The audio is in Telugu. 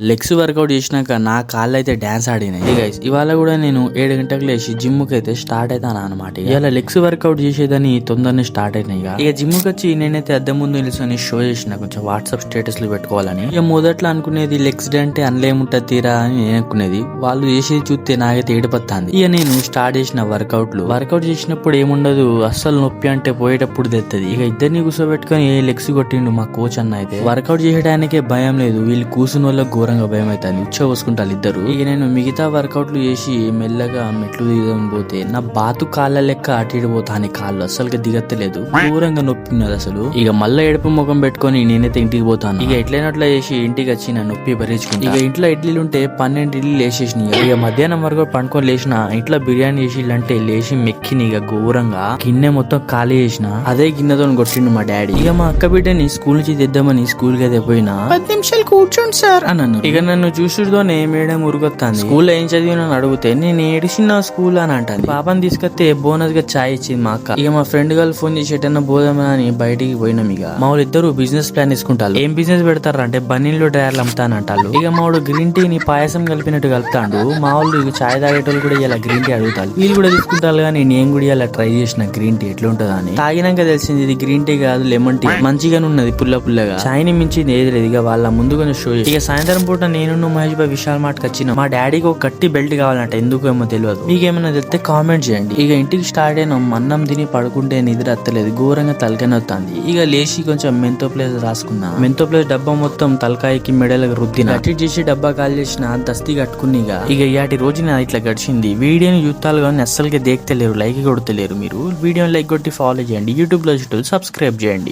లెగ్స్ వర్కౌట్ చేసినాక నా కాళ్ళు అయితే డాన్స్ ఆడినాయి గైస్. ఇవాళ కూడా నేను 7 గంటలకు లేచి జిమ్ కి అయితే స్టార్ట్ అవుతాను అనమాట. ఇలా లెగ్స్ వర్కౌట్ చేసేదని తొందరనే స్టార్ట్ అయినాయి. ఇక జిమ్ కి వచ్చి నేనైతే అద్దం ముందు నిల్చొని షో చేసిన కొంచెం వాట్సాప్ స్టేటస్ లు పెట్టుకోవాలని. ఇక మొదట్లో అనుకునేది లెగ్స్ డే అంటే అన్లేముంటది తీరా అని నేను అనుకునేది. వాళ్ళు చేసేది చూస్తే నాకైతే ఏడిపోతుంది. ఇక నేను స్టార్ట్ చేసిన వర్కౌట్ చేసినప్పుడు ఏముండదు, అస్సలు నొప్పి అంటే పోయేటప్పుడు తెత్తది. ఇక ఇద్దరిని కూర్చోబెట్టుకుని లెగ్స్ కొట్టిండు మా కోచ్ అన్న. అయితే వర్కౌట్ చేయడానికే భయం లేదు, వీళ్ళు కూర్చున్న వాళ్ళకి ఘోరంగా భయం అవుతుంది. ఉచ్చ పోసుకుంటారు ఇద్దరు. ఇక నేను మిగతా వర్కౌట్లు చేసి మెల్లగా మెట్లు దిగని పోతే నా బాతు కాళ్ళ లెక్క అటు ఇడిపోతాను. కాళ్ళు అసలుగా దిగత్తలేదు, ఘోరంగా నొప్పి ఉన్నది అసలు. ఇక మళ్ళీ ఎడుపు ముఖం పెట్టుకుని నేనైతే ఇంటికి పోతాను. ఇక ఎట్లైనట్లా చేసి ఇంటికి వచ్చి నా నొప్పి భరించుకుంటా. ఇక ఇంట్లో ఇడ్లీలు ఉంటే 12 ఇడ్లీలు వేసేసినాయి. ఇక మధ్యాహ్నం వరకు పండుకొని లేచిన ఇంట్లో బిర్యానీ చేసిల్లంటే లేచి మెక్కిని ఇక ఘోరంగా గిన్నె మొత్తం ఖాళీ చేసిన. అదే గిన్నెతో కొట్టిండు మా డాడీ. ఇక మా అక్క బిడ్డని స్కూల్ నుంచి తెద్దామని స్కూల్ కి అయితే పోయినా 10 నిమిషాలు కూర్చోండి సార్ అని అన్నారు. ఇక నన్ను చూసుడుతోనే మేడం ఉరుకొత్తాంది. స్కూల్లో ఏం చదివినని అడిగితే నేను ఏడిసిన స్కూల్ అని అంటాను. పాపని తీసుకొస్తే బోనస్ గా చాయ్ ఇచ్చింది మా అక్క. ఇక మా ఫ్రెండ్ గారు ఫోన్ చేసి ఎటన్నా పోదామా అని బయటికి పోయినాం. ఇక మా వాళ్ళు ఇద్దరు బిజినెస్ ప్లాన్ తీసుకుంటారు. ఏం బిజినెస్ పెడతారు అంటే బన్నీళ్ళు డ్రైవర్లు అమ్ముతానంటారు. ఇక మా వాడు గ్రీన్ టీ ని పాయసం కలిపినట్టు కలుపుతాడు. మా వాళ్ళు ఇక చాయ్ తాగేటోళ్ళు కూడా ఇలా గ్రీన్ టీ అడుగుతారు. వీళ్ళు కూడా తీసుకుంటారు. కానీ నేను కూడా ఇలా ట్రై చేసిన గ్రీన్ టీ ఎట్లుంటదా అని. తాగినాక తెలిసింది ఇది గ్రీన్ టీ కాదు లెమన్ టీ. మంచిగానే ఉన్నది పుల్లగా. చాయ్ ని మించింది ఏది లేదు. ఇక వాళ్ళ ముందు కొంచెం షో. ఇక సాయంత్రం పూట నేను మహేష్ బాయ్ విశాల్ మార్ట్ కి వచ్చిన. మా డాడీకి ఒక కట్టి బెల్ట్ కావాలంట, ఎందుకేమో తెలియదు. మీకేమైనా తెలిస్తే కామెంట్ చేయండి. ఇక ఇంటికి స్టార్ట్ అయినాం. అన్నం తిని పడుకుంటే నిద్ర అత్తలేదు, ఘోరంగా తలకాయ వస్తుంది. ఇక లేచి కొంచెం మెంతో ప్లేస్ రాసుకున్నా. మెంతో ప్లేస్ డబ్బా మొత్తం తలకాయకి మెడలకు రుద్దిన. అటు చేసి డబ్బా కాల్ చేసిన దస్తి కట్టుకుని. ఇక ఇయాటి రోజు నా ఇట్లా గడిచింది. వీడియోని చూస్తాలు కానీ అస్సలకి దేక్తలేరు, లైక్ కొడతలేరు. మీరు వీడియోని లైక్ కొట్టి ఫాలో చేయండి. యూట్యూబ్ లో సబ్స్క్రైబ్ చేయండి.